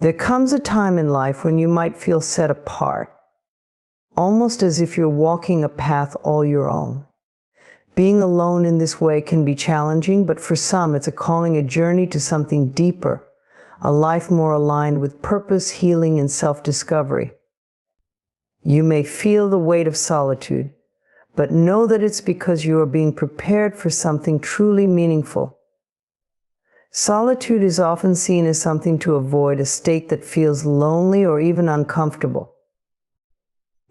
There comes a time in life when you might feel set apart, almost as if you're walking a path all your own. Being alone in this way can be challenging, but for some it's a calling, a journey to something deeper, a life more aligned with purpose, healing, and self-discovery. You may feel the weight of solitude, but know that it's because you are being prepared for something truly meaningful. Solitude is often seen as something to avoid, a state that feels lonely or even uncomfortable.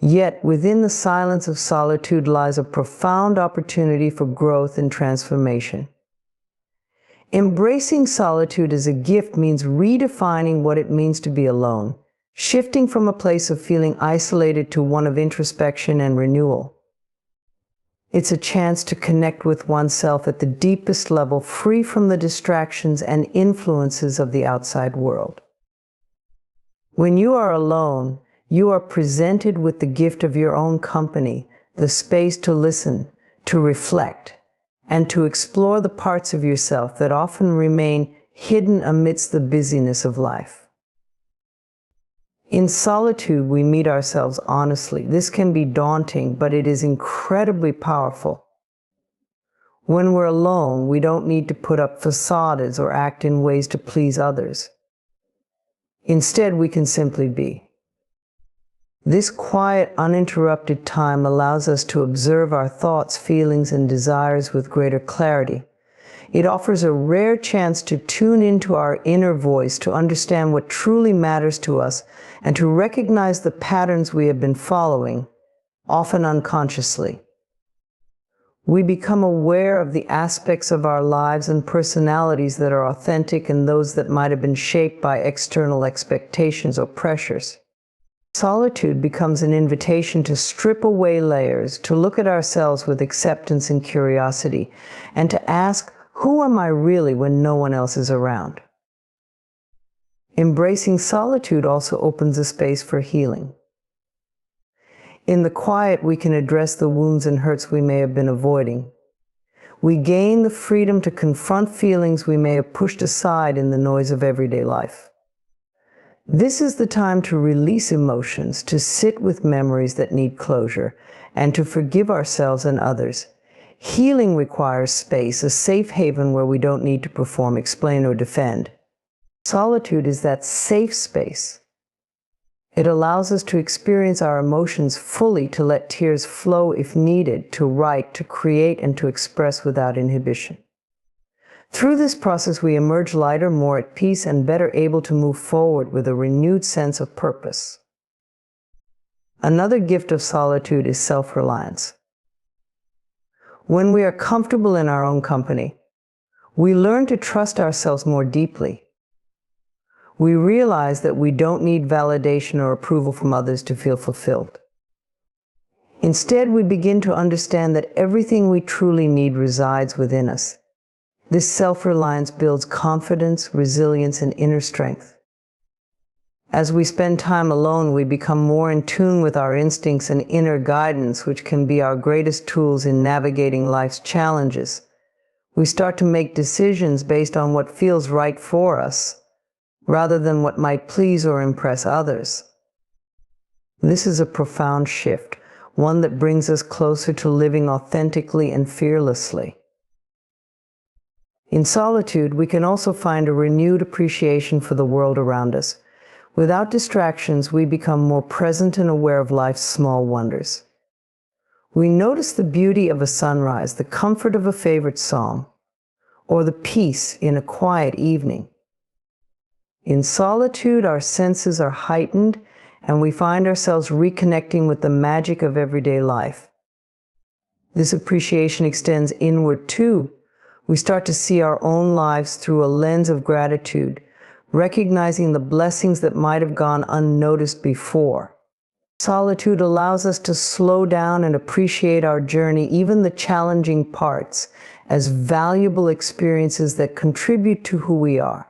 Yet, within the silence of solitude lies a profound opportunity for growth and transformation. Embracing solitude as a gift means redefining what it means to be alone, shifting from a place of feeling isolated to one of introspection and renewal. It's a chance to connect with oneself at the deepest level, free from the distractions and influences of the outside world. When you are alone, you are presented with the gift of your own company, the space to listen, to reflect, and to explore the parts of yourself that often remain hidden amidst the busyness of life. In solitude, we meet ourselves honestly. This can be daunting, but it is incredibly powerful. When we're alone, we don't need to put up facades or act in ways to please others. Instead, we can simply be. This quiet, uninterrupted time allows us to observe our thoughts, feelings, and desires with greater clarity. It offers a rare chance to tune into our inner voice, to understand what truly matters to us, and to recognize the patterns we have been following, often unconsciously. We become aware of the aspects of our lives and personalities that are authentic and those that might have been shaped by external expectations or pressures. Solitude becomes an invitation to strip away layers, to look at ourselves with acceptance and curiosity, and to ask, who am I really when no one else is around? Embracing solitude also opens a space for healing. In the quiet, we can address the wounds and hurts we may have been avoiding. We gain the freedom to confront feelings we may have pushed aside in the noise of everyday life. This is the time to release emotions, to sit with memories that need closure, and to forgive ourselves and others. Healing requires space, a safe haven where we don't need to perform, explain, or defend. Solitude is that safe space. It allows us to experience our emotions fully, to let tears flow if needed, to write, to create, and to express without inhibition. Through this process, we emerge lighter, more at peace, and better able to move forward with a renewed sense of purpose. Another gift of solitude is self-reliance. When we are comfortable in our own company, we learn to trust ourselves more deeply. We realize that we don't need validation or approval from others to feel fulfilled. Instead, we begin to understand that everything we truly need resides within us. This self-reliance builds confidence, resilience, and inner strength. As we spend time alone, we become more in tune with our instincts and inner guidance, which can be our greatest tools in navigating life's challenges. We start to make decisions based on what feels right for us, rather than what might please or impress others. This is a profound shift, one that brings us closer to living authentically and fearlessly. In solitude, we can also find a renewed appreciation for the world around us. Without distractions, we become more present and aware of life's small wonders. We notice the beauty of a sunrise, the comfort of a favorite song, or the peace in a quiet evening. In solitude, our senses are heightened, and we find ourselves reconnecting with the magic of everyday life. This appreciation extends inward too. We start to see our own lives through a lens of gratitude, recognizing the blessings that might have gone unnoticed before. Solitude allows us to slow down and appreciate our journey, even the challenging parts, as valuable experiences that contribute to who we are.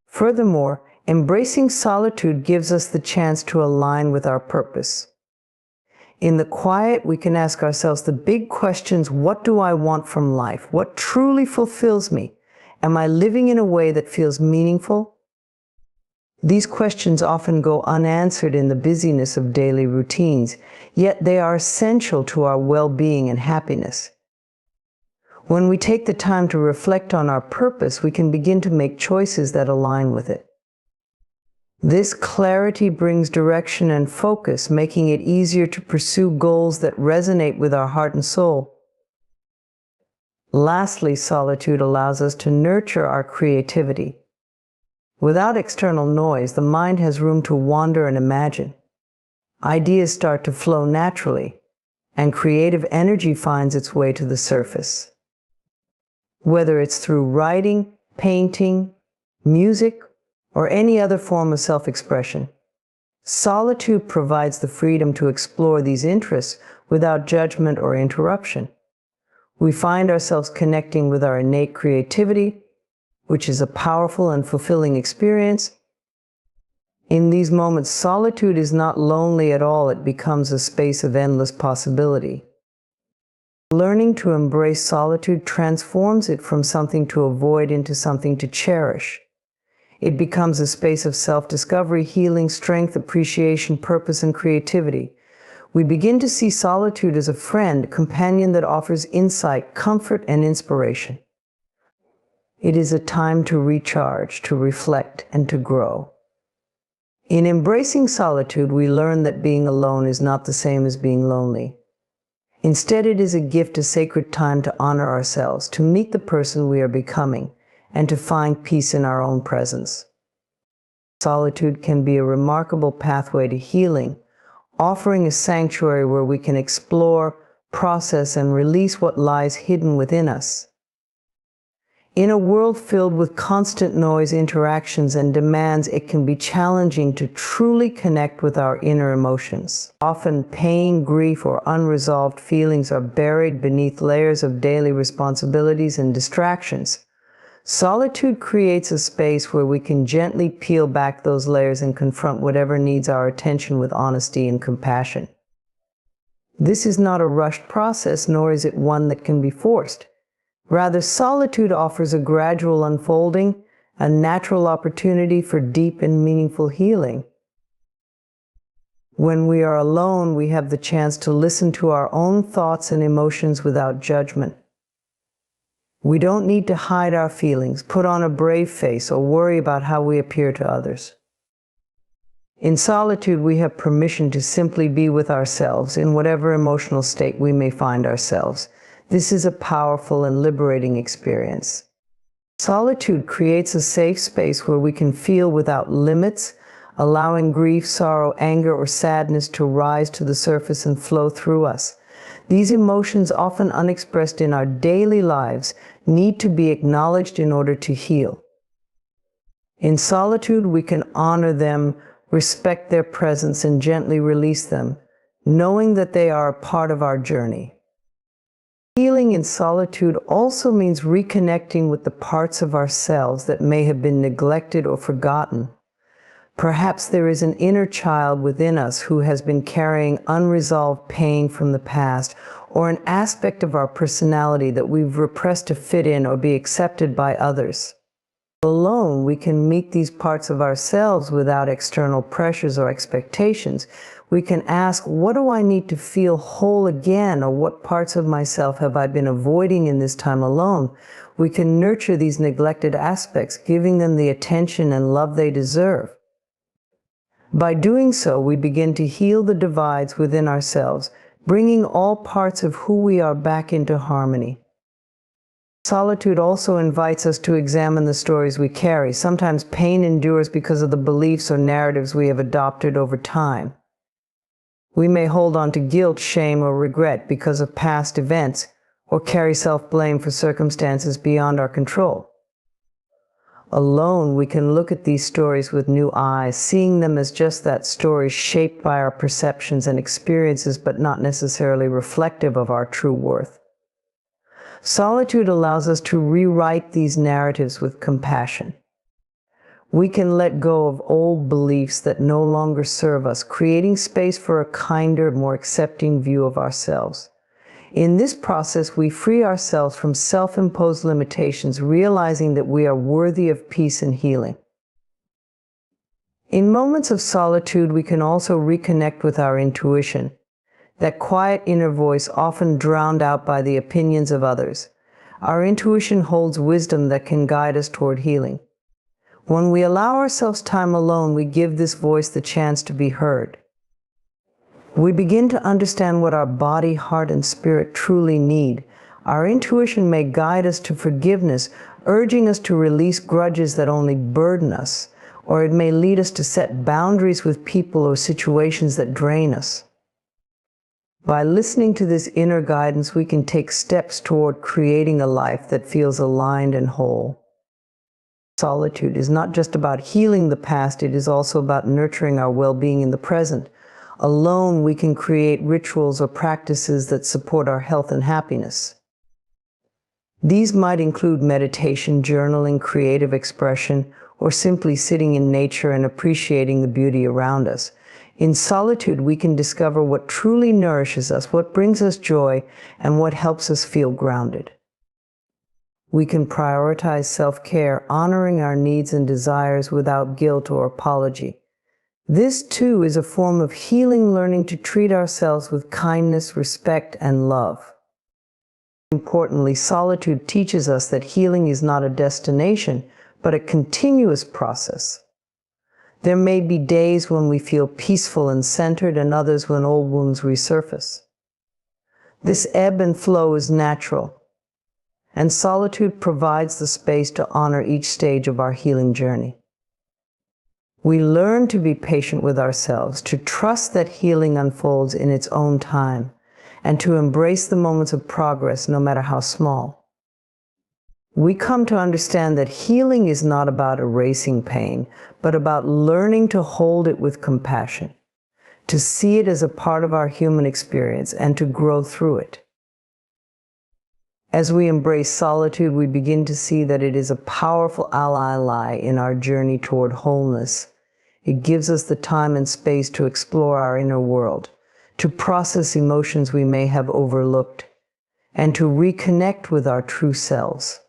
Furthermore, embracing solitude gives us the chance to align with our purpose. In the quiet, we can ask ourselves the big questions: what do I want from life? What truly fulfills me? Am I living in a way that feels meaningful? These questions often go unanswered in the busyness of daily routines, yet they are essential to our well-being and happiness. When we take the time to reflect on our purpose, we can begin to make choices that align with it. This clarity brings direction and focus, making it easier to pursue goals that resonate with our heart and soul. Lastly, solitude allows us to nurture our creativity. Without external noise, the mind has room to wander and imagine. Ideas start to flow naturally, and creative energy finds its way to the surface. Whether it's through writing, painting, music, or any other form of self-expression, solitude provides the freedom to explore these interests without judgment or interruption. We find ourselves connecting with our innate creativity, which is a powerful and fulfilling experience. In these moments, solitude is not lonely at all. It becomes a space of endless possibility. Learning to embrace solitude transforms it from something to avoid into something to cherish. It becomes a space of self-discovery, healing, strength, appreciation, purpose, and creativity. We begin to see solitude as a friend, a companion that offers insight, comfort, and inspiration. It is a time to recharge, to reflect, and to grow. In embracing solitude, we learn that being alone is not the same as being lonely. Instead, it is a gift, a sacred time to honor ourselves, to meet the person we are becoming, and to find peace in our own presence. Solitude can be a remarkable pathway to healing, offering a sanctuary where we can explore, process, and release what lies hidden within us. In a world filled with constant noise, interactions, and demands, it can be challenging to truly connect with our inner emotions. Often, pain, grief, or unresolved feelings are buried beneath layers of daily responsibilities and distractions. Solitude creates a space where we can gently peel back those layers and confront whatever needs our attention with honesty and compassion. This is not a rushed process, nor is it one that can be forced. Rather, solitude offers a gradual unfolding, a natural opportunity for deep and meaningful healing. When we are alone, we have the chance to listen to our own thoughts and emotions without judgment. We don't need to hide our feelings, put on a brave face, or worry about how we appear to others. In solitude, we have permission to simply be with ourselves in whatever emotional state we may find ourselves. This is a powerful and liberating experience. Solitude creates a safe space where we can feel without limits, allowing grief, sorrow, anger, or sadness to rise to the surface and flow through us. These emotions, often unexpressed in our daily lives, need to be acknowledged in order to heal. In solitude, we can honor them, respect their presence, and gently release them, knowing that they are a part of our journey. Healing in solitude also means reconnecting with the parts of ourselves that may have been neglected or forgotten. Perhaps there is an inner child within us who has been carrying unresolved pain from the past, or an aspect of our personality that we've repressed to fit in or be accepted by others. Alone, we can meet these parts of ourselves without external pressures or expectations. We can ask, what do I need to feel whole again, or what parts of myself have I been avoiding in this time alone? We can nurture these neglected aspects, giving them the attention and love they deserve. By doing so, we begin to heal the divides within ourselves, bringing all parts of who we are back into harmony. Solitude also invites us to examine the stories we carry. Sometimes pain endures because of the beliefs or narratives we have adopted over time. We may hold on to guilt, shame, or regret because of past events, or carry self-blame for circumstances beyond our control. Alone, we can look at these stories with new eyes, seeing them as just that, stories shaped by our perceptions and experiences, but not necessarily reflective of our true worth. Solitude allows us to rewrite these narratives with compassion. We can let go of old beliefs that no longer serve us, creating space for a kinder, more accepting view of ourselves. In this process, we free ourselves from self-imposed limitations, realizing that we are worthy of peace and healing. In moments of solitude, we can also reconnect with our intuition, that quiet inner voice often drowned out by the opinions of others. Our intuition holds wisdom that can guide us toward healing. When we allow ourselves time alone, we give this voice the chance to be heard. We begin to understand what our body, heart, and spirit truly need. Our intuition may guide us to forgiveness, urging us to release grudges that only burden us, or it may lead us to set boundaries with people or situations that drain us. By listening to this inner guidance, we can take steps toward creating a life that feels aligned and whole. Solitude is not just about healing the past, it is also about nurturing our well-being in the present. Alone, we can create rituals or practices that support our health and happiness. These might include meditation, journaling, creative expression, or simply sitting in nature and appreciating the beauty around us. In solitude, we can discover what truly nourishes us, what brings us joy, and what helps us feel grounded. We can prioritize self-care, honoring our needs and desires without guilt or apology. This, too, is a form of healing, learning to treat ourselves with kindness, respect, and love. Importantly, solitude teaches us that healing is not a destination, but a continuous process. There may be days when we feel peaceful and centered, and others when old wounds resurface. This ebb and flow is natural, and solitude provides the space to honor each stage of our healing journey. We learn to be patient with ourselves, to trust that healing unfolds in its own time, and to embrace the moments of progress, no matter how small. We come to understand that healing is not about erasing pain, but about learning to hold it with compassion, to see it as a part of our human experience, and to grow through it. As we embrace solitude, we begin to see that it is a powerful ally in our journey toward wholeness. It gives us the time and space to explore our inner world, to process emotions we may have overlooked, and to reconnect with our true selves.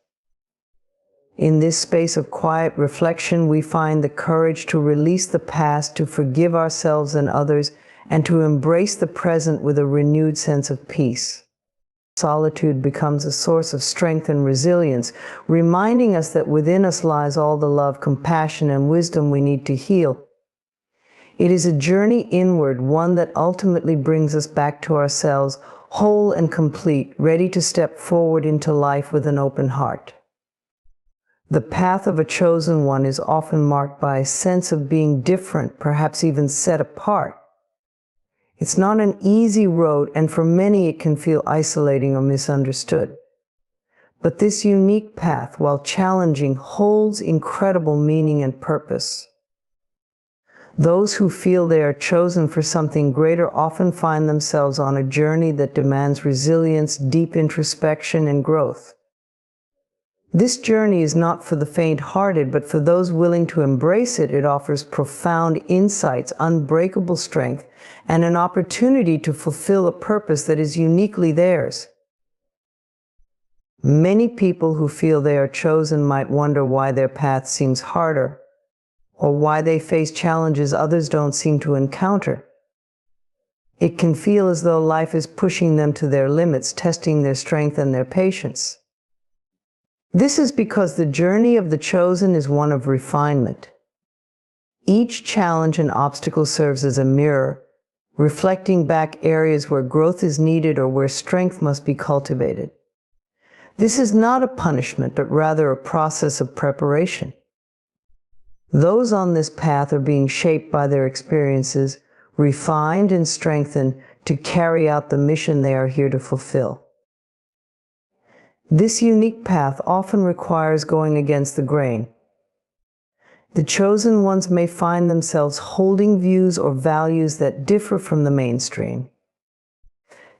In this space of quiet reflection, we find the courage to release the past, to forgive ourselves and others, and to embrace the present with a renewed sense of peace. Solitude becomes a source of strength and resilience, reminding us that within us lies all the love, compassion, and wisdom we need to heal. It is a journey inward, one that ultimately brings us back to ourselves, whole and complete, ready to step forward into life with an open heart. The path of a chosen one is often marked by a sense of being different, perhaps even set apart. It's not an easy road, and for many it can feel isolating or misunderstood. But this unique path, while challenging, holds incredible meaning and purpose. Those who feel they are chosen for something greater often find themselves on a journey that demands resilience, deep introspection, and growth. This journey is not for the faint-hearted, but for those willing to embrace it. It offers profound insights, unbreakable strength, and an opportunity to fulfill a purpose that is uniquely theirs. Many people who feel they are chosen might wonder why their path seems harder, or why they face challenges others don't seem to encounter. It can feel as though life is pushing them to their limits, testing their strength and their patience. This is because the journey of the chosen is one of refinement. Each challenge and obstacle serves as a mirror, reflecting back areas where growth is needed or where strength must be cultivated. This is not a punishment, but rather a process of preparation. Those on this path are being shaped by their experiences, refined and strengthened to carry out the mission they are here to fulfill. This unique path often requires going against the grain. The chosen ones may find themselves holding views or values that differ from the mainstream.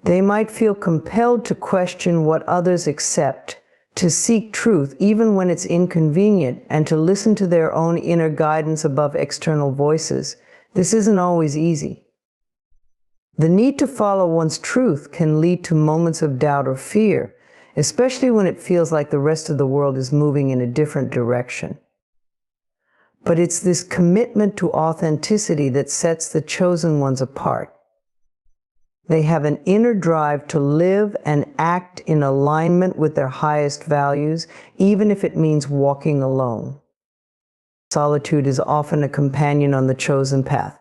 They might feel compelled to question what others accept, to seek truth even when it's inconvenient, and to listen to their own inner guidance above external voices. This isn't always easy. The need to follow one's truth can lead to moments of doubt or fear, especially when it feels like the rest of the world is moving in a different direction. But it's this commitment to authenticity that sets the chosen ones apart. They have an inner drive to live and act in alignment with their highest values, even if it means walking alone. Solitude is often a companion on the chosen path.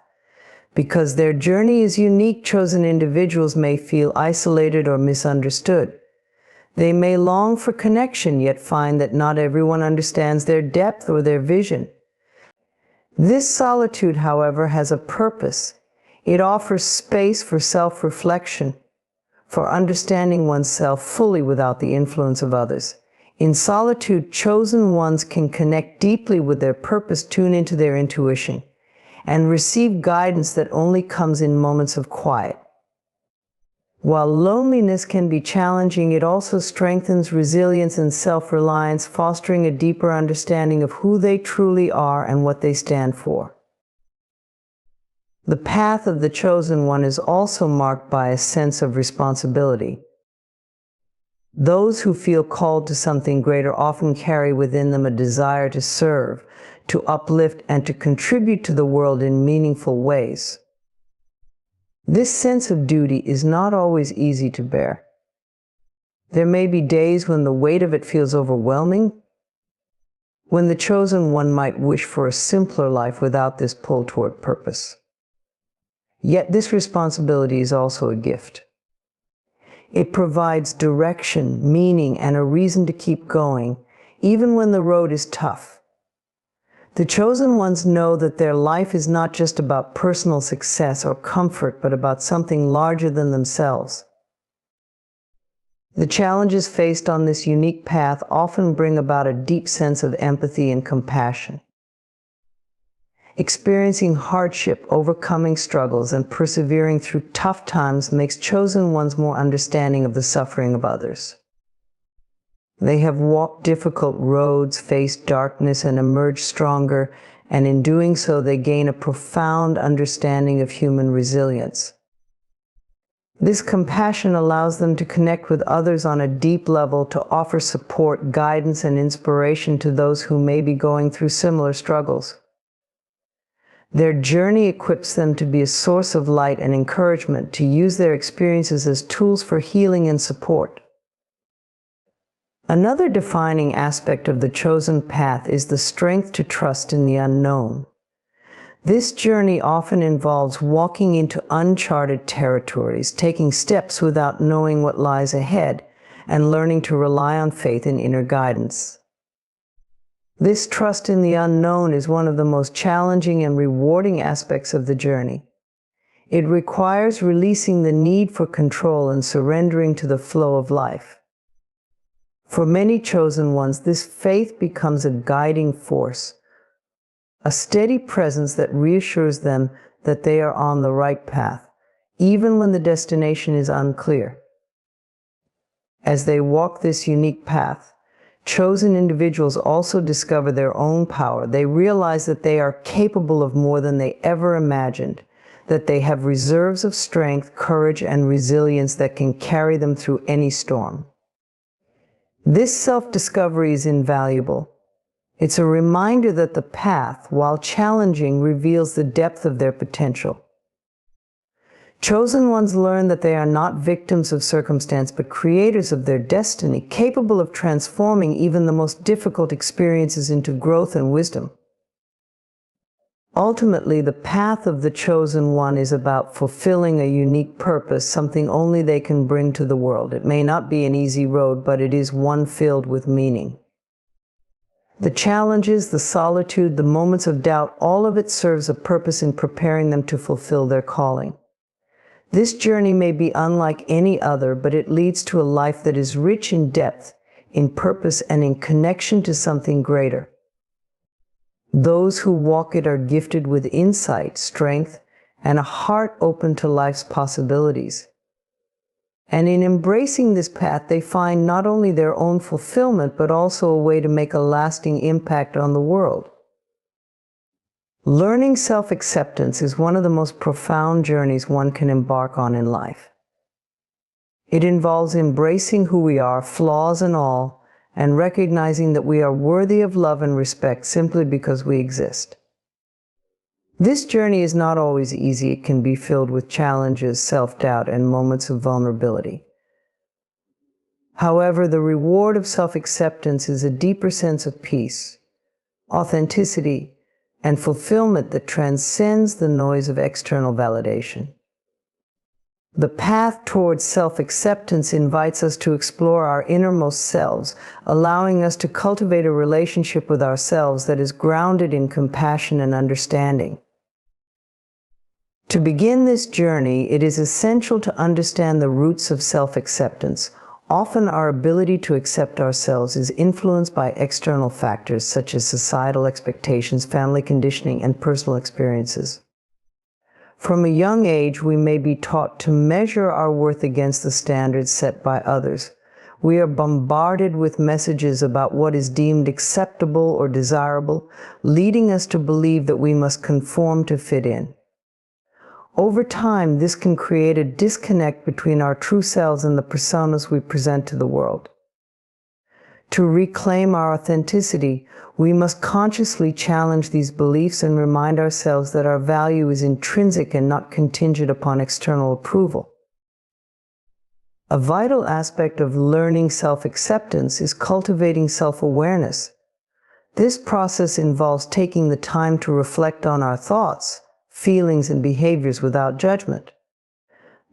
Because their journey is unique, chosen individuals may feel isolated or misunderstood. They may long for connection, yet find that not everyone understands their depth or their vision. This solitude, however, has a purpose. It offers space for self-reflection, for understanding oneself fully without the influence of others. In solitude, chosen ones can connect deeply with their purpose, tune into their intuition, and receive guidance that only comes in moments of quiet. While loneliness can be challenging, it also strengthens resilience and self-reliance, fostering a deeper understanding of who they truly are and what they stand for. The path of the chosen one is also marked by a sense of responsibility. Those who feel called to something greater often carry within them a desire to serve, to uplift, and to contribute to the world in meaningful ways. This sense of duty is not always easy to bear. There may be days when the weight of it feels overwhelming, when the chosen one might wish for a simpler life without this pull toward purpose. Yet this responsibility is also a gift. It provides direction, meaning, and a reason to keep going, even when the road is tough. The chosen ones know that their life is not just about personal success or comfort, but about something larger than themselves. The challenges faced on this unique path often bring about a deep sense of empathy and compassion. Experiencing hardship, overcoming struggles, and persevering through tough times makes chosen ones more understanding of the suffering of others. They have walked difficult roads, faced darkness, and emerged stronger, and in doing so they gain a profound understanding of human resilience. This compassion allows them to connect with others on a deep level, to offer support, guidance, and inspiration to those who may be going through similar struggles. Their journey equips them to be a source of light and encouragement, to use their experiences as tools for healing and support. Another defining aspect of the chosen path is the strength to trust in the unknown. This journey often involves walking into uncharted territories, taking steps without knowing what lies ahead, and learning to rely on faith and inner guidance. This trust in the unknown is one of the most challenging and rewarding aspects of the journey. It requires releasing the need for control and surrendering to the flow of life. For many chosen ones, this faith becomes a guiding force, a steady presence that reassures them that they are on the right path, even when the destination is unclear. As they walk this unique path, chosen individuals also discover their own power. They realize that they are capable of more than they ever imagined, that they have reserves of strength, courage, and resilience that can carry them through any storm. This self-discovery is invaluable. It's a reminder that the path, while challenging, reveals the depth of their potential. Chosen ones learn that they are not victims of circumstance, but creators of their destiny, capable of transforming even the most difficult experiences into growth and wisdom. Ultimately, the path of the chosen one is about fulfilling a unique purpose, something only they can bring to the world. It may not be an easy road, but it is one filled with meaning. The challenges, the solitude, the moments of doubt, all of it serves a purpose in preparing them to fulfill their calling. This journey may be unlike any other, but it leads to a life that is rich in depth, in purpose, and in connection to something greater. Those who walk it are gifted with insight, strength, and a heart open to life's possibilities. And in embracing this path, they find not only their own fulfillment, but also a way to make a lasting impact on the world. Learning self-acceptance is one of the most profound journeys one can embark on in life. It involves embracing who we are, flaws and all, and recognizing that we are worthy of love and respect simply because we exist. This journey is not always easy. It can be filled with challenges, self-doubt, and moments of vulnerability. However, the reward of self-acceptance is a deeper sense of peace, authenticity, and fulfillment that transcends the noise of external validation. The path towards self-acceptance invites us to explore our innermost selves, allowing us to cultivate a relationship with ourselves that is grounded in compassion and understanding. To begin this journey, it is essential to understand the roots of self-acceptance. Often our ability to accept ourselves is influenced by external factors such as societal expectations, family conditioning, and personal experiences. From a young age, we may be taught to measure our worth against the standards set by others. We are bombarded with messages about what is deemed acceptable or desirable, leading us to believe that we must conform to fit in. Over time, this can create a disconnect between our true selves and the personas we present to the world. To reclaim our authenticity, we must consciously challenge these beliefs and remind ourselves that our value is intrinsic and not contingent upon external approval. A vital aspect of learning self-acceptance is cultivating self-awareness. This process involves taking the time to reflect on our thoughts, feelings, and behaviors without judgment.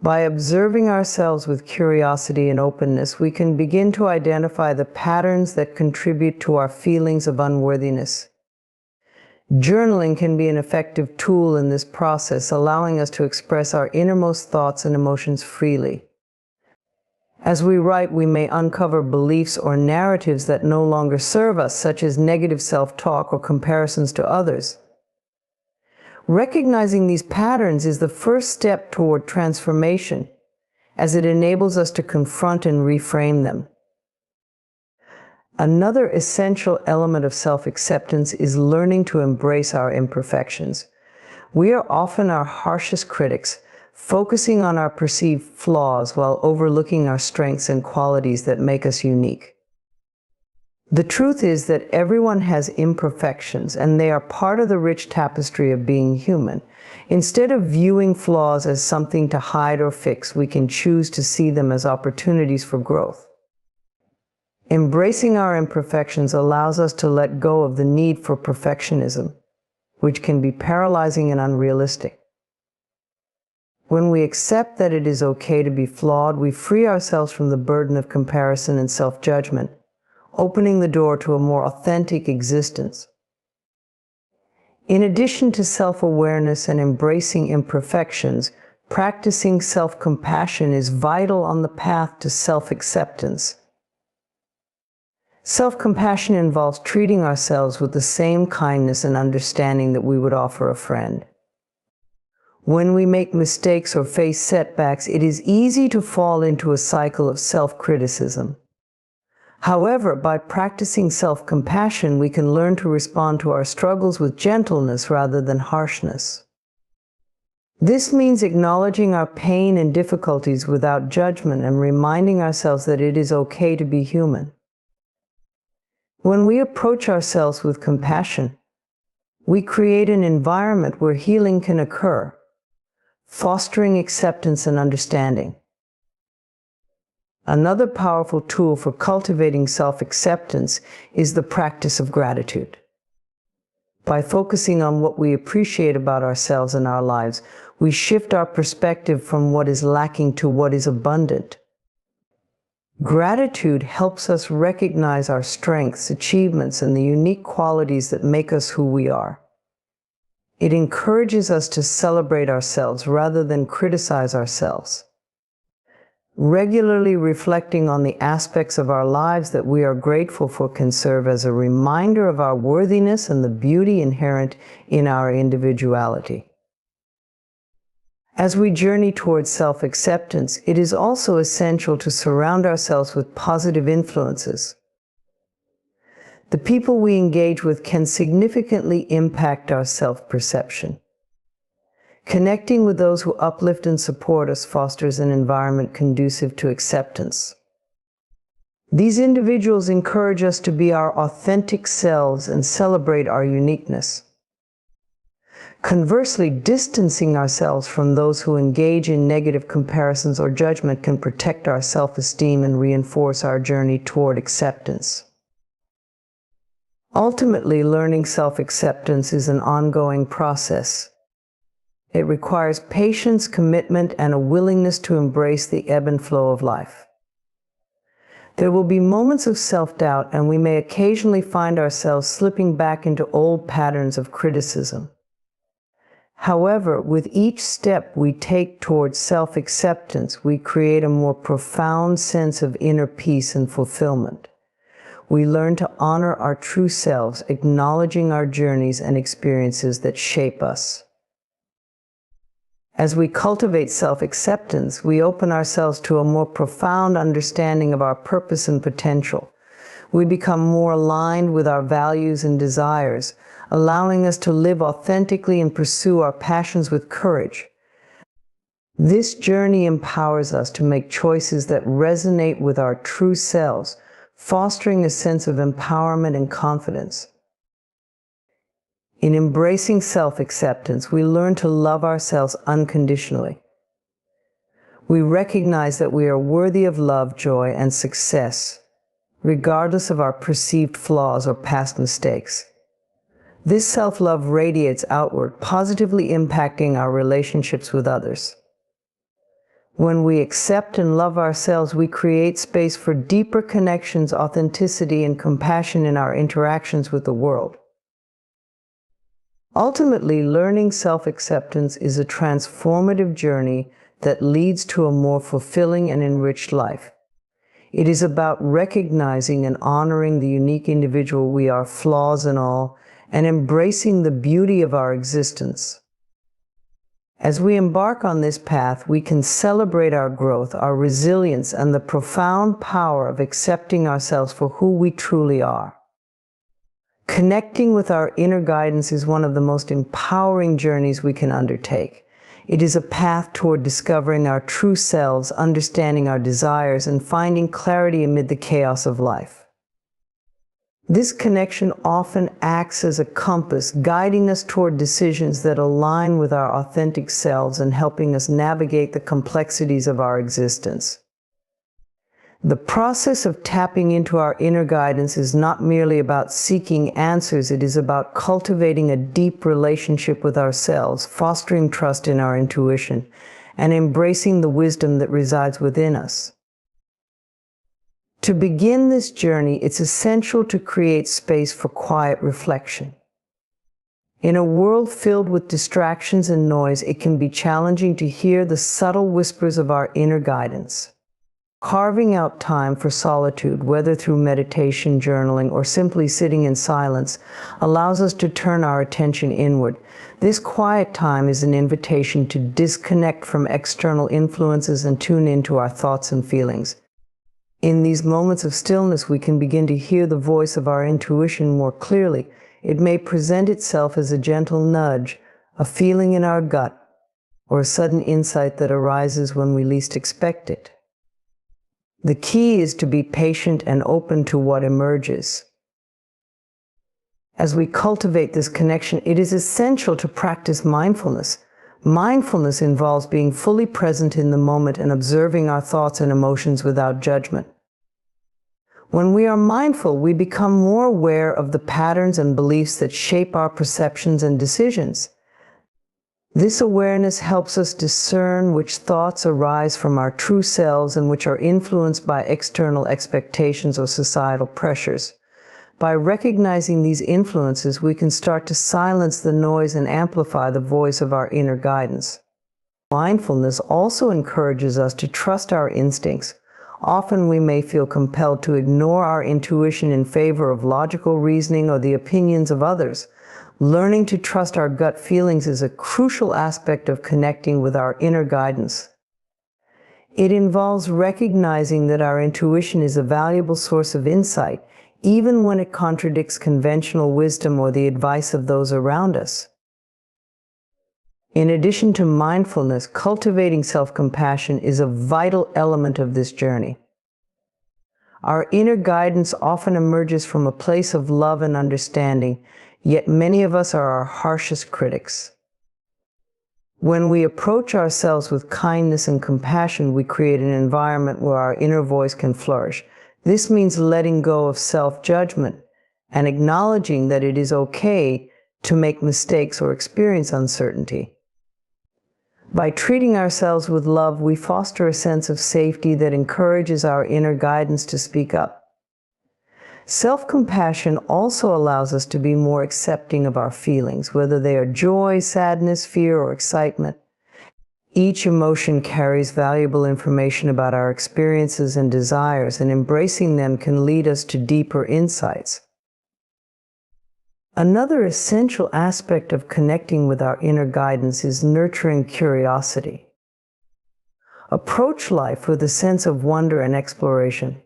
By observing ourselves with curiosity and openness, we can begin to identify the patterns that contribute to our feelings of unworthiness. Journaling can be an effective tool in this process, allowing us to express our innermost thoughts and emotions freely. As we write, we may uncover beliefs or narratives that no longer serve us, such as negative self-talk or comparisons to others. Recognizing these patterns is the first step toward transformation, as it enables us to confront and reframe them. Another essential element of self-acceptance is learning to embrace our imperfections. We are often our harshest critics, focusing on our perceived flaws while overlooking our strengths and qualities that make us unique. The truth is that everyone has imperfections, and they are part of the rich tapestry of being human. Instead of viewing flaws as something to hide or fix, we can choose to see them as opportunities for growth. Embracing our imperfections allows us to let go of the need for perfectionism, which can be paralyzing and unrealistic. When we accept that it is okay to be flawed, we free ourselves from the burden of comparison and self-judgment, opening the door to a more authentic existence. In addition to self-awareness and embracing imperfections, practicing self-compassion is vital on the path to self-acceptance. Self-compassion involves treating ourselves with the same kindness and understanding that we would offer a friend. When we make mistakes or face setbacks, it is easy to fall into a cycle of self-criticism. However, by practicing self-compassion, we can learn to respond to our struggles with gentleness rather than harshness. This means acknowledging our pain and difficulties without judgment and reminding ourselves that it is okay to be human. When we approach ourselves with compassion, we create an environment where healing can occur, fostering acceptance and understanding. Another powerful tool for cultivating self-acceptance is the practice of gratitude. By focusing on what we appreciate about ourselves and our lives, we shift our perspective from what is lacking to what is abundant. Gratitude helps us recognize our strengths, achievements, and the unique qualities that make us who we are. It encourages us to celebrate ourselves rather than criticize ourselves. Regularly reflecting on the aspects of our lives that we are grateful for can serve as a reminder of our worthiness and the beauty inherent in our individuality. As we journey towards self-acceptance, it is also essential to surround ourselves with positive influences. The people we engage with can significantly impact our self-perception. Connecting with those who uplift and support us fosters an environment conducive to acceptance. These individuals encourage us to be our authentic selves and celebrate our uniqueness. Conversely, distancing ourselves from those who engage in negative comparisons or judgment can protect our self-esteem and reinforce our journey toward acceptance. Ultimately, learning self-acceptance is an ongoing process. It requires patience, commitment, and a willingness to embrace the ebb and flow of life. There will be moments of self-doubt, and we may occasionally find ourselves slipping back into old patterns of criticism. However, with each step we take towards self-acceptance, we create a more profound sense of inner peace and fulfillment. We learn to honor our true selves, acknowledging our journeys and experiences that shape us. As we cultivate self-acceptance, we open ourselves to a more profound understanding of our purpose and potential. We become more aligned with our values and desires, allowing us to live authentically and pursue our passions with courage. This journey empowers us to make choices that resonate with our true selves, fostering a sense of empowerment and confidence. In embracing self-acceptance, we learn to love ourselves unconditionally. We recognize that we are worthy of love, joy, and success, regardless of our perceived flaws or past mistakes. This self-love radiates outward, positively impacting our relationships with others. When we accept and love ourselves, we create space for deeper connections, authenticity, and compassion in our interactions with the world. Ultimately, learning self-acceptance is a transformative journey that leads to a more fulfilling and enriched life. It is about recognizing and honoring the unique individual we are, flaws and all, and embracing the beauty of our existence. As we embark on this path, we can celebrate our growth, our resilience, and the profound power of accepting ourselves for who we truly are. Connecting with our inner guidance is one of the most empowering journeys we can undertake. It is a path toward discovering our true selves, understanding our desires, and finding clarity amid the chaos of life. This connection often acts as a compass, guiding us toward decisions that align with our authentic selves and helping us navigate the complexities of our existence. The process of tapping into our inner guidance is not merely about seeking answers, it is about cultivating a deep relationship with ourselves, fostering trust in our intuition, and embracing the wisdom that resides within us. To begin this journey, it's essential to create space for quiet reflection. In a world filled with distractions and noise, it can be challenging to hear the subtle whispers of our inner guidance. Carving out time for solitude, whether through meditation, journaling, or simply sitting in silence, allows us to turn our attention inward. This quiet time is an invitation to disconnect from external influences and tune into our thoughts and feelings. In these moments of stillness, we can begin to hear the voice of our intuition more clearly. It may present itself as a gentle nudge, a feeling in our gut, or a sudden insight that arises when we least expect it. The key is to be patient and open to what emerges. As we cultivate this connection, it is essential to practice mindfulness. Mindfulness involves being fully present in the moment and observing our thoughts and emotions without judgment. When we are mindful, we become more aware of the patterns and beliefs that shape our perceptions and decisions. This awareness helps us discern which thoughts arise from our true selves and which are influenced by external expectations or societal pressures. By recognizing these influences, we can start to silence the noise and amplify the voice of our inner guidance. Mindfulness also encourages us to trust our instincts. Often we may feel compelled to ignore our intuition in favor of logical reasoning or the opinions of others. Learning to trust our gut feelings is a crucial aspect of connecting with our inner guidance. It involves recognizing that our intuition is a valuable source of insight, even when it contradicts conventional wisdom or the advice of those around us. In addition to mindfulness, cultivating self-compassion is a vital element of this journey. Our inner guidance often emerges from a place of love and understanding, yet many of us are our harshest critics. When we approach ourselves with kindness and compassion, we create an environment where our inner voice can flourish. This means letting go of self-judgment and acknowledging that it is okay to make mistakes or experience uncertainty. By treating ourselves with love, we foster a sense of safety that encourages our inner guidance to speak up. Self-compassion also allows us to be more accepting of our feelings, whether they are joy, sadness, fear, or excitement. Each emotion carries valuable information about our experiences and desires, and embracing them can lead us to deeper insights. Another essential aspect of connecting with our inner guidance is nurturing curiosity. Approach life with a sense of wonder and exploration,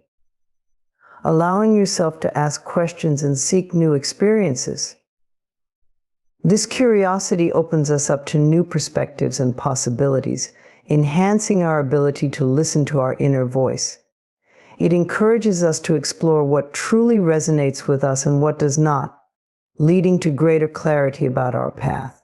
allowing yourself to ask questions and seek new experiences. This curiosity opens us up to new perspectives and possibilities, enhancing our ability to listen to our inner voice. It encourages us to explore what truly resonates with us and what does not, leading to greater clarity about our path.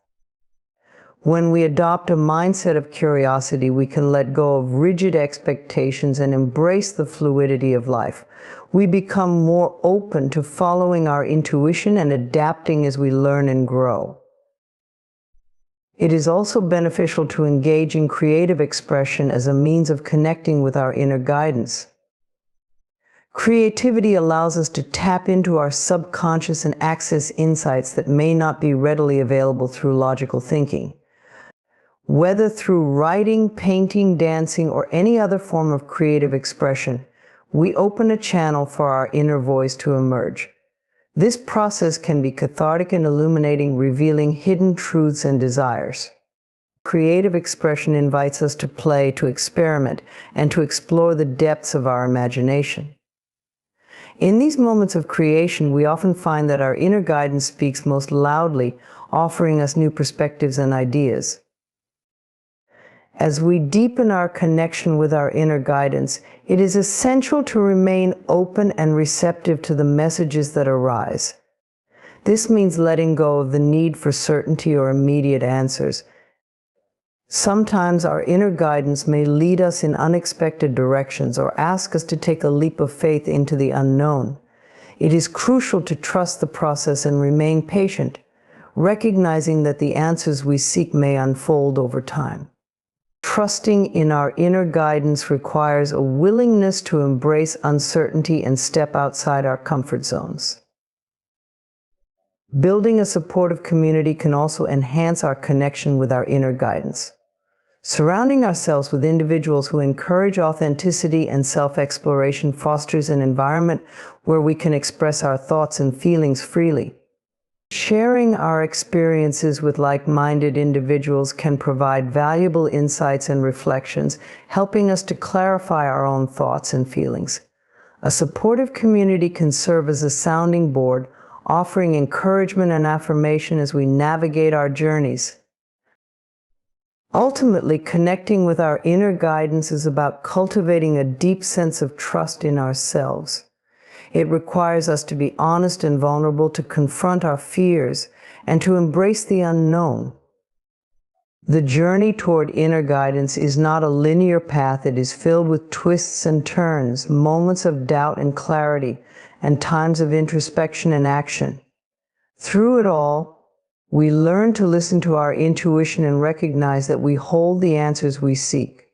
When we adopt a mindset of curiosity, we can let go of rigid expectations and embrace the fluidity of life. We become more open to following our intuition and adapting as we learn and grow. It is also beneficial to engage in creative expression as a means of connecting with our inner guidance. Creativity allows us to tap into our subconscious and access insights that may not be readily available through logical thinking. Whether through writing, painting, dancing, or any other form of creative expression, we open a channel for our inner voice to emerge. This process can be cathartic and illuminating, revealing hidden truths and desires. Creative expression invites us to play, to experiment, and to explore the depths of our imagination. In these moments of creation, we often find that our inner guidance speaks most loudly, offering us new perspectives and ideas. As we deepen our connection with our inner guidance, it is essential to remain open and receptive to the messages that arise. This means letting go of the need for certainty or immediate answers. Sometimes our inner guidance may lead us in unexpected directions or ask us to take a leap of faith into the unknown. It is crucial to trust the process and remain patient, recognizing that the answers we seek may unfold over time. Trusting in our inner guidance requires a willingness to embrace uncertainty and step outside our comfort zones. Building a supportive community can also enhance our connection with our inner guidance. Surrounding ourselves with individuals who encourage authenticity and self-exploration fosters an environment where we can express our thoughts and feelings freely. Sharing our experiences with like-minded individuals can provide valuable insights and reflections, helping us to clarify our own thoughts and feelings. A supportive community can serve as a sounding board, offering encouragement and affirmation as we navigate our journeys. Ultimately, connecting with our inner guidance is about cultivating a deep sense of trust in ourselves. It requires us to be honest and vulnerable, to confront our fears, and to embrace the unknown. The journey toward inner guidance is not a linear path. It is filled with twists and turns, moments of doubt and clarity, and times of introspection and action. Through it all, we learn to listen to our intuition and recognize that we hold the answers we seek.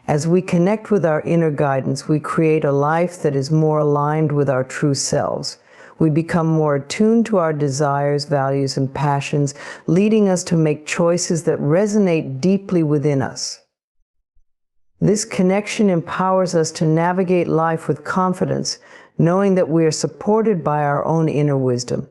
As we connect with our inner guidance, we create a life that is more aligned with our true selves. We become more attuned to our desires, values, and passions, leading us to make choices that resonate deeply within us. This connection empowers us to navigate life with confidence, knowing that we are supported by our own inner wisdom.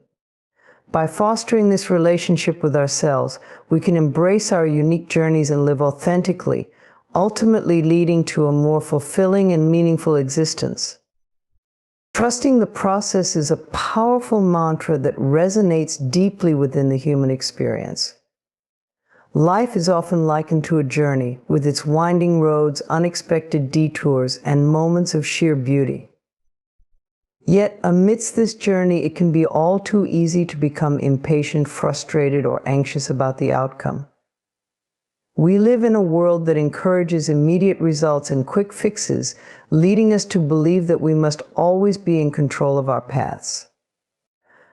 By fostering this relationship with ourselves, we can embrace our unique journeys and live authentically, ultimately leading to a more fulfilling and meaningful existence. Trusting the process is a powerful mantra that resonates deeply within the human experience. Life is often likened to a journey, with its winding roads, unexpected detours, and moments of sheer beauty. Yet, amidst this journey, it can be all too easy to become impatient, frustrated, or anxious about the outcome. We live in a world that encourages immediate results and quick fixes, leading us to believe that we must always be in control of our paths.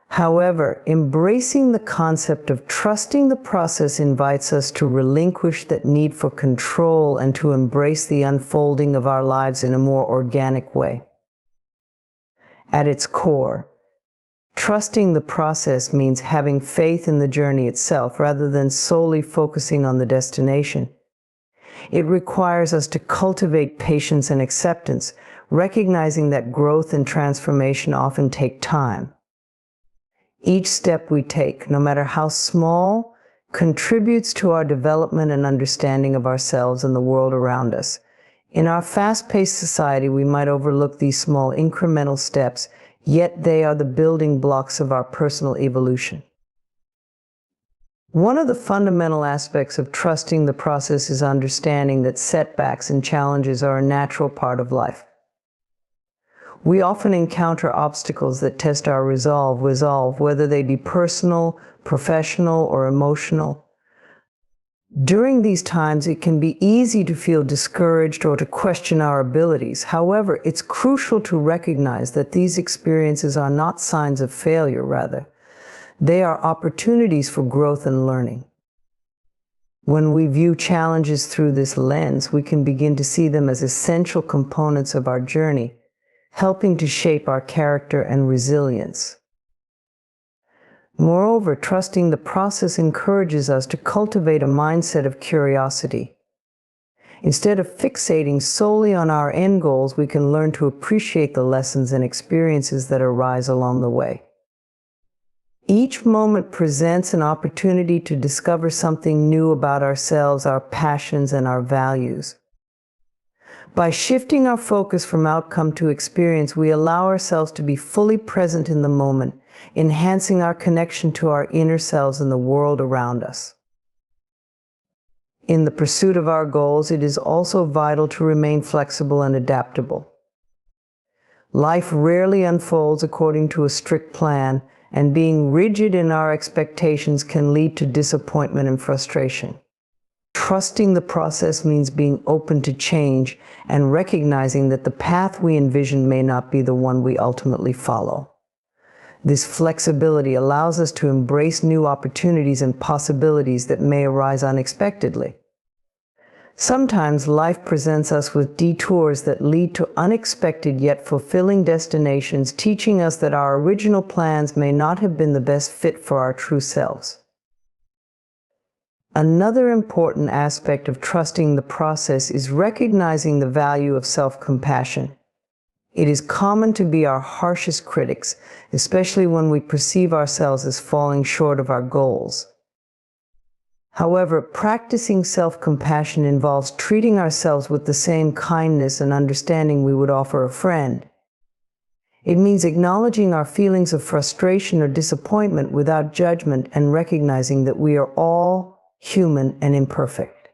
However, embracing the concept of trusting the process invites us to relinquish that need for control and to embrace the unfolding of our lives in a more organic way. At its core, trusting the process means having faith in the journey itself rather than solely focusing on the destination. It requires us to cultivate patience and acceptance, recognizing that growth and transformation often take time. Each step we take, no matter how small, contributes to our development and understanding of ourselves and the world around us. In our fast-paced society, we might overlook these small incremental steps, yet they are the building blocks of our personal evolution. One of the fundamental aspects of trusting the process is understanding that setbacks and challenges are a natural part of life. We often encounter obstacles that test our resolve, whether they be personal, professional, or emotional. During these times, it can be easy to feel discouraged or to question our abilities. However, it's crucial to recognize that these experiences are not signs of failure, rather. They are opportunities for growth and learning. When we view challenges through this lens, we can begin to see them as essential components of our journey, helping to shape our character and resilience. Moreover, trusting the process encourages us to cultivate a mindset of curiosity. Instead of fixating solely on our end goals, we can learn to appreciate the lessons and experiences that arise along the way. Each moment presents an opportunity to discover something new about ourselves, our passions, and our values. By shifting our focus from outcome to experience, we allow ourselves to be fully present in the moment, enhancing our connection to our inner selves and the world around us. In the pursuit of our goals, it is also vital to remain flexible and adaptable. Life rarely unfolds according to a strict plan, and being rigid in our expectations can lead to disappointment and frustration. Trusting the process means being open to change and recognizing that the path we envision may not be the one we ultimately follow. This flexibility allows us to embrace new opportunities and possibilities that may arise unexpectedly. Sometimes life presents us with detours that lead to unexpected yet fulfilling destinations, teaching us that our original plans may not have been the best fit for our true selves. Another important aspect of trusting the process is recognizing the value of self-compassion. It is common to be our harshest critics, especially when we perceive ourselves as falling short of our goals. However, practicing self-compassion involves treating ourselves with the same kindness and understanding we would offer a friend. It means acknowledging our feelings of frustration or disappointment without judgment and recognizing that we are all human and imperfect.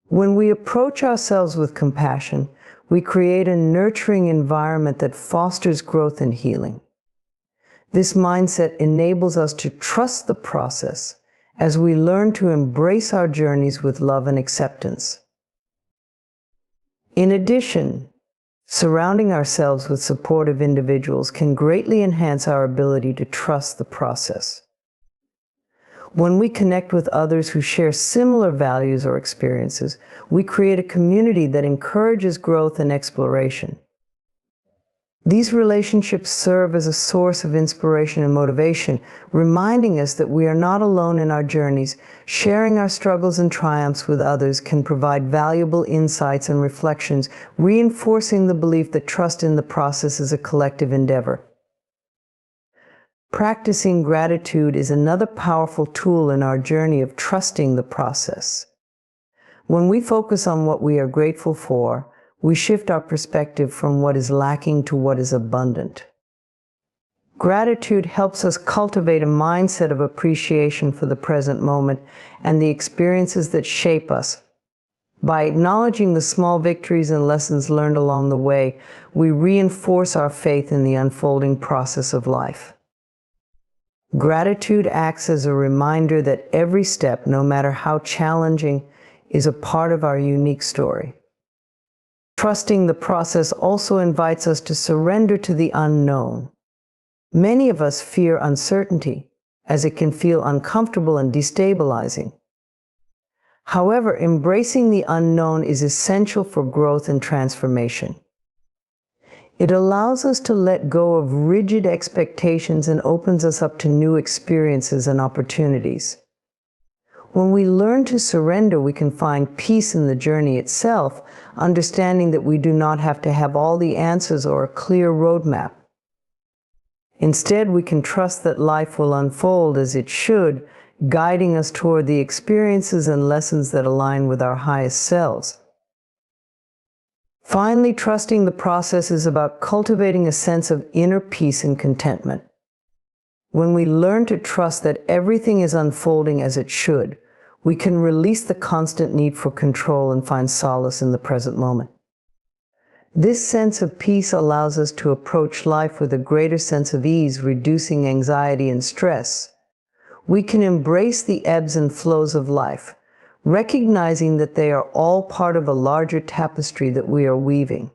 When we approach ourselves with compassion, we create a nurturing environment that fosters growth and healing. This mindset enables us to trust the process as we learn to embrace our journeys with love and acceptance. In addition, surrounding ourselves with supportive individuals can greatly enhance our ability to trust the process. When we connect with others who share similar values or experiences, we create a community that encourages growth and exploration. These relationships serve as a source of inspiration and motivation, reminding us that we are not alone in our journeys. Sharing our struggles and triumphs with others can provide valuable insights and reflections, reinforcing the belief that trust in the process is a collective endeavor. Practicing gratitude is another powerful tool in our journey of trusting the process. When we focus on what we are grateful for, we shift our perspective from what is lacking to what is abundant. Gratitude helps us cultivate a mindset of appreciation for the present moment and the experiences that shape us. By acknowledging the small victories and lessons learned along the way, we reinforce our faith in the unfolding process of life. Gratitude acts as a reminder that every step, no matter how challenging, is a part of our unique story. Trusting the process also invites us to surrender to the unknown. Many of us fear uncertainty, as it can feel uncomfortable and destabilizing. However, embracing the unknown is essential for growth and transformation. It allows us to let go of rigid expectations and opens us up to new experiences and opportunities. When we learn to surrender, we can find peace in the journey itself, understanding that we do not have to have all the answers or a clear roadmap. Instead, we can trust that life will unfold as it should, guiding us toward the experiences and lessons that align with our highest selves. Finally, trusting the process is about cultivating a sense of inner peace and contentment. When we learn to trust that everything is unfolding as it should, we can release the constant need for control and find solace in the present moment. This sense of peace allows us to approach life with a greater sense of ease, reducing anxiety and stress. We can embrace the ebbs and flows of life, recognizing that they are all part of a larger tapestry that we are weaving.